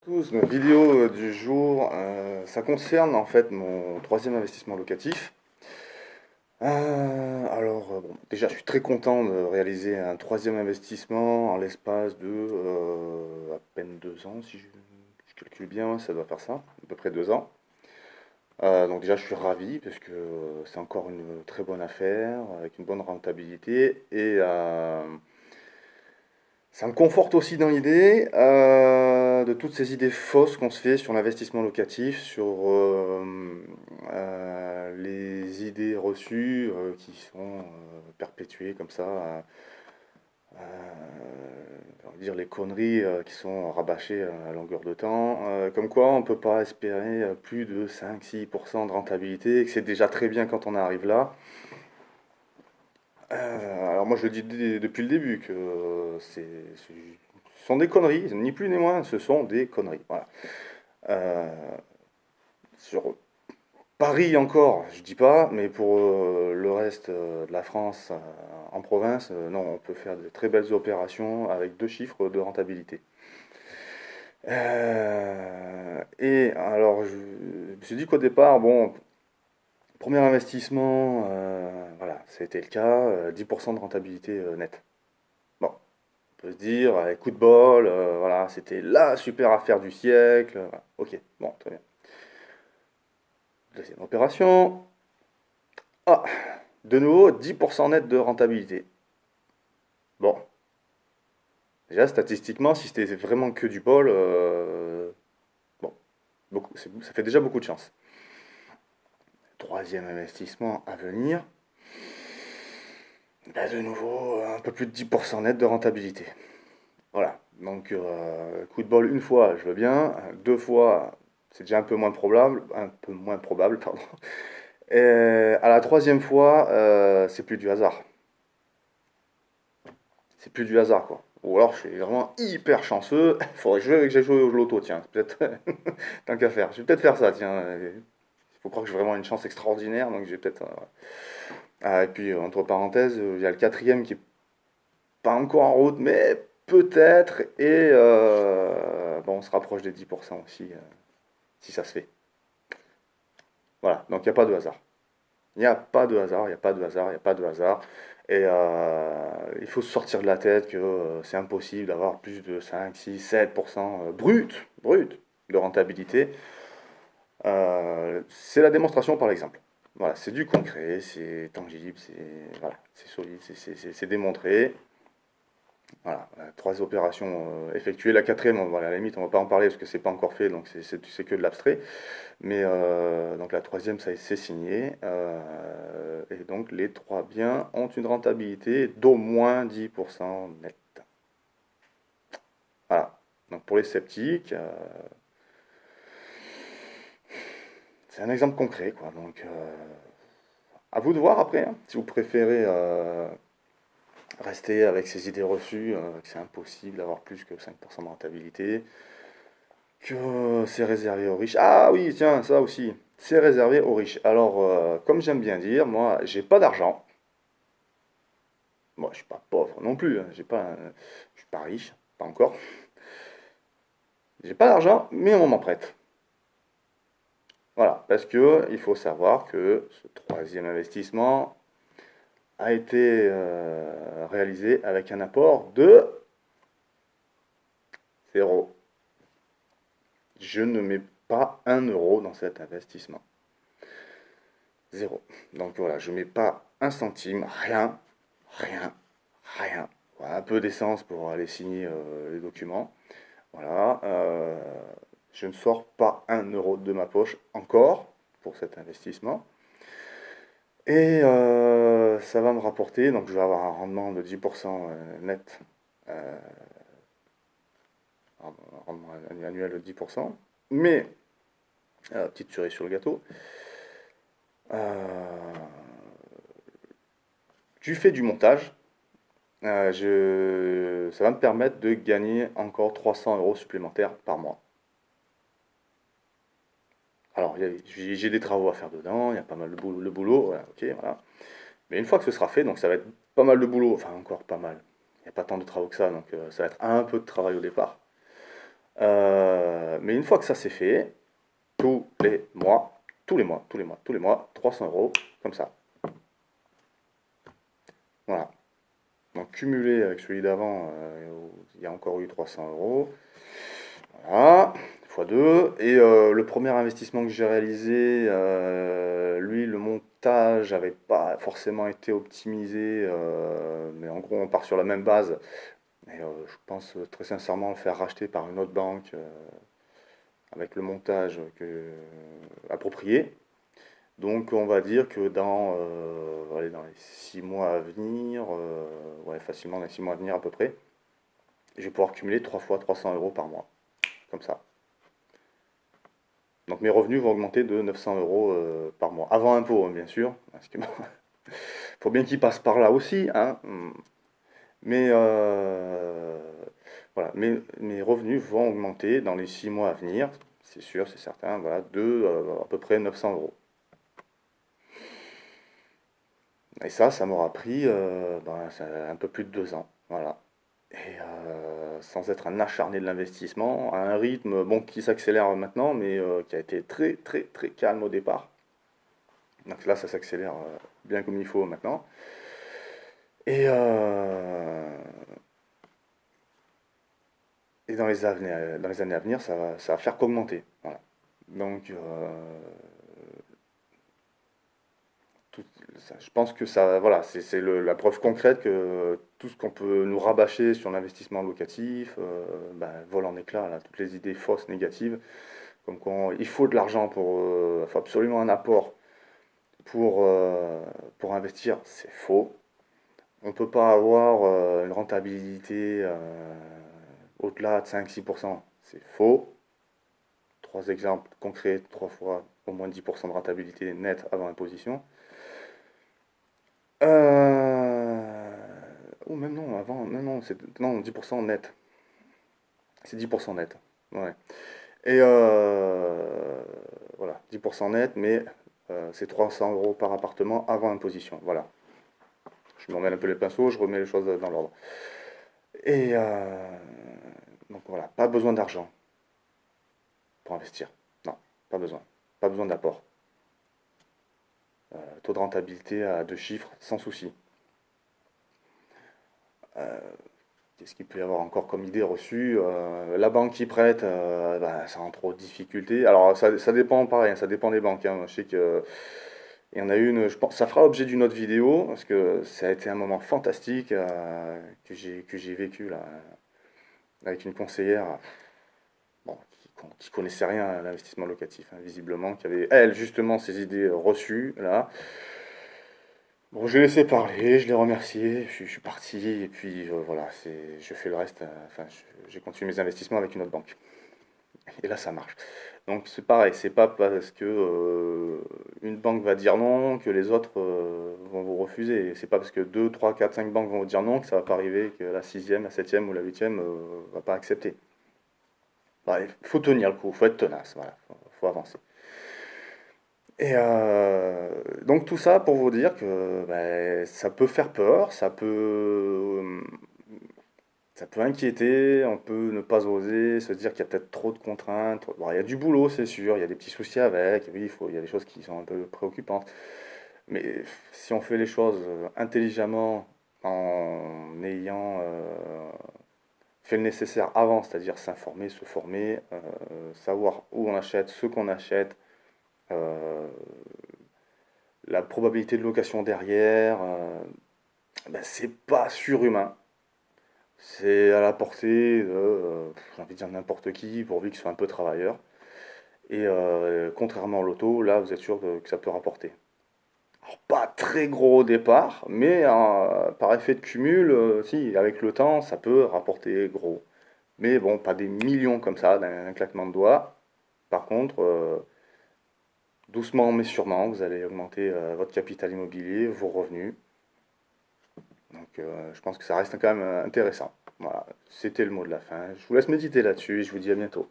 Tous, ma vidéo du jour, ça concerne en fait mon troisième investissement locatif. Bon, déjà, je suis très content de réaliser un troisième investissement en l'espace de à peine 2 ans, si je calcule bien, ça doit faire ça, à peu près 2 ans. Donc déjà, je suis ravi parce que c'est encore une très bonne affaire avec une bonne rentabilité et ça me conforte aussi dans l'idée de toutes ces idées fausses qu'on se fait sur l'investissement locatif, sur les idées reçues qui sont perpétuées comme ça, on va dire les conneries qui sont rabâchées à longueur de temps, comme quoi on ne peut pas espérer plus de 5-6% de rentabilité, et que c'est déjà très bien quand on arrive là. Alors moi je le dis depuis le début que ce sont des conneries, ni plus ni moins, ce sont des conneries. Voilà. Euh, sur Paris encore, je dis pas, mais pour le reste de la France en province, non, on peut faire de très belles opérations avec 2 chiffres de rentabilité. Et alors je me suis dit qu'au départ, bon, premier investissement, voilà, c'était le cas, 10% de rentabilité nette. Bon, on peut se dire, coup de bol, voilà, c'était la super affaire du siècle. Voilà. Ok, bon, très bien. Deuxième opération. Ah, de nouveau, 10% net de rentabilité. Bon, déjà statistiquement, si c'était vraiment que du bol, bon, ça fait déjà beaucoup de chance. Troisième investissement à venir. Là, de nouveau, un peu plus de 10% net de rentabilité. Voilà, donc coup de bol une fois, je veux bien. Deux fois, c'est déjà un peu moins probable, pardon. Et à la troisième fois, c'est plus du hasard. C'est plus du hasard, quoi. Ou alors je suis vraiment hyper chanceux. Il faudrait que j'aille jouer au loto, tiens. Peut-être, tant qu'à faire. Je vais peut-être faire ça, tiens. Il faut croire que j'ai vraiment une chance extraordinaire, donc j'ai peut-être. Et puis, entre parenthèses, il y a le quatrième qui est pas encore en route, mais peut-être. Et bon, on se rapproche des 10% aussi, si ça se fait. Voilà, donc il n'y a pas de hasard. Il n'y a pas de hasard, il n'y a pas de hasard, il n'y a pas de hasard. Et il faut se sortir de la tête que c'est impossible d'avoir plus de 5, 6, 7% brut de rentabilité. C'est la démonstration par l'exemple. Voilà, c'est du concret, c'est tangible, c'est voilà, c'est solide, c'est démontré. Voilà, trois opérations effectuées. La quatrième, voilà, à la limite, on ne va pas en parler parce que c'est pas encore fait, donc c'est que de l'abstrait. Mais donc la troisième, ça c'est signé. Et donc les trois biens ont une rentabilité d'au moins 10% net. Voilà. Donc pour les sceptiques, c'est un exemple concret, quoi. Donc à vous de voir après, hein, si vous préférez rester avec ces idées reçues, que c'est impossible d'avoir plus que 5% de rentabilité, que c'est réservé aux riches. Ah oui, tiens, ça aussi, c'est réservé aux riches. Alors, comme j'aime bien dire, moi, j'ai pas d'argent. Moi, je suis pas pauvre non plus, hein. Je suis pas riche, pas encore. J'ai pas d'argent, mais on m'en prête. Voilà, parce que il faut savoir que ce troisième investissement a été réalisé avec un apport de zéro. Je ne mets pas 1 euro dans cet investissement. Zéro. Donc voilà, je mets pas un centime, rien, rien, rien. Voilà, un peu d'essence pour aller signer les documents. Voilà, je ne sors pas 1 euro de ma poche encore pour cet investissement. Et ça va me rapporter, donc je vais avoir un rendement de 10% net, euh, un rendement annuel de 10%. Mais, petite cerise sur le gâteau, euh, tu fais du montage, ça va me permettre de gagner encore 300 euros supplémentaires par mois. Alors, j'ai des travaux à faire dedans, il y a pas mal de boulot, le boulot, voilà, ok, voilà. Mais une fois que ce sera fait, donc ça va être pas mal de boulot, enfin encore pas mal. Il n'y a pas tant de travaux que ça, donc ça va être un peu de travail au départ. mais une fois que ça c'est fait, tous les mois, 300 euros, comme ça. Voilà. Donc cumulé avec celui d'avant, il y a encore eu 300 euros. Voilà, fois 2. Et le premier investissement que j'ai réalisé, lui, le montage n'avait pas forcément été optimisé, mais en gros, on part sur la même base. Et je pense très sincèrement le faire racheter par une autre banque avec le montage approprié. Donc on va dire que allez, dans les 6 mois à venir, ouais, facilement dans les 6 mois à venir à peu près, je vais pouvoir cumuler 3 fois 300 euros par mois, comme ça. Donc mes revenus vont augmenter de 900 euros par mois, avant impôt hein, bien sûr, parce que faut bien qu'ils passent par là aussi, hein. Mais voilà, mes revenus vont augmenter dans les 6 mois à venir, c'est sûr, c'est certain, voilà, de à peu près 900 euros. Et ça m'aura pris un peu plus de 2 ans. Voilà. Et sans être un acharné de l'investissement, à un rythme bon, qui s'accélère maintenant, mais qui a été très très très calme au départ. Donc là, ça s'accélère bien comme il faut maintenant. Et, euh, et dans les années à venir, ça va faire qu'augmenter. Voilà. Donc, je pense que ça, voilà, c'est la preuve concrète que tout ce qu'on peut nous rabâcher sur l'investissement locatif ben, vole en éclats, là, toutes les idées fausses, négatives, comme quoi il faut de l'argent il faut absolument un apport pour investir, c'est faux. On ne peut pas avoir une rentabilité au-delà de 5-6%, c'est faux. Trois exemples concrets, 3 fois au moins 10% de rentabilité nette avant imposition. Ou même non, avant, non, non, non, 10% net. C'est 10% net. Ouais. Et voilà, 10% net, mais c'est 300 euros par appartement avant imposition. Voilà. Je me remets un peu les pinceaux, je remets les choses dans l'ordre. Et donc voilà, pas besoin d'argent pour investir. Non, pas besoin. Pas besoin d'apport. Taux de rentabilité à 2 chiffres, sans souci. Qu'est-ce qu'il peut y avoir encore comme idée reçue? La banque qui prête, bah, ça rentre trop de difficultés. Alors ça dépend pareil, hein, ça dépend des banques, hein. Je sais que il y en a une, je pense, ça fera l'objet d'une autre vidéo parce que ça a été un moment fantastique que j'ai vécu là avec une conseillère bon, qui connaissait rien à l'investissement locatif, hein, visiblement, qui avait elle justement ces idées reçues là. Bon, je l'ai laissé parler, je l'ai remercié, je suis parti, et puis voilà, je fais le reste, enfin, j'ai continué mes investissements avec une autre banque. Et là, ça marche. Donc c'est pareil, c'est pas parce que une banque va dire non que les autres vont vous refuser. C'est pas parce que 2, 3, 4, 5 banques vont vous dire non que ça va pas arriver que la sixième, la septième ou la huitième va pas accepter. Il faut tenir le coup, faut être tenace, voilà, faut avancer. Et donc tout ça pour vous dire que ben, ça peut faire peur, ça peut inquiéter, on peut ne pas oser, se dire qu'il y a peut-être trop de contraintes. Bon, il y a du boulot, c'est sûr, il y a des petits soucis avec, oui, il y a des choses qui sont un peu préoccupantes. Mais si on fait les choses intelligemment, en ayant fait le nécessaire avant, c'est-à-dire s'informer, se former, savoir où on achète, ce qu'on achète, euh, la probabilité de location derrière, ben, c'est pas surhumain. C'est à la portée de, j'ai envie de dire n'importe qui, pourvu qu'il soit un peu travailleur. Et contrairement à l'auto, là, vous êtes sûr que ça peut rapporter. Alors, pas très gros au départ, mais par effet de cumul, si, avec le temps, ça peut rapporter gros. Mais bon, pas des millions comme ça, d'un claquement de doigts. Par contre, doucement mais sûrement, vous allez augmenter votre capital immobilier, vos revenus. Donc je pense que ça reste quand même intéressant. Voilà, c'était le mot de la fin. Je vous laisse méditer là-dessus et je vous dis à bientôt.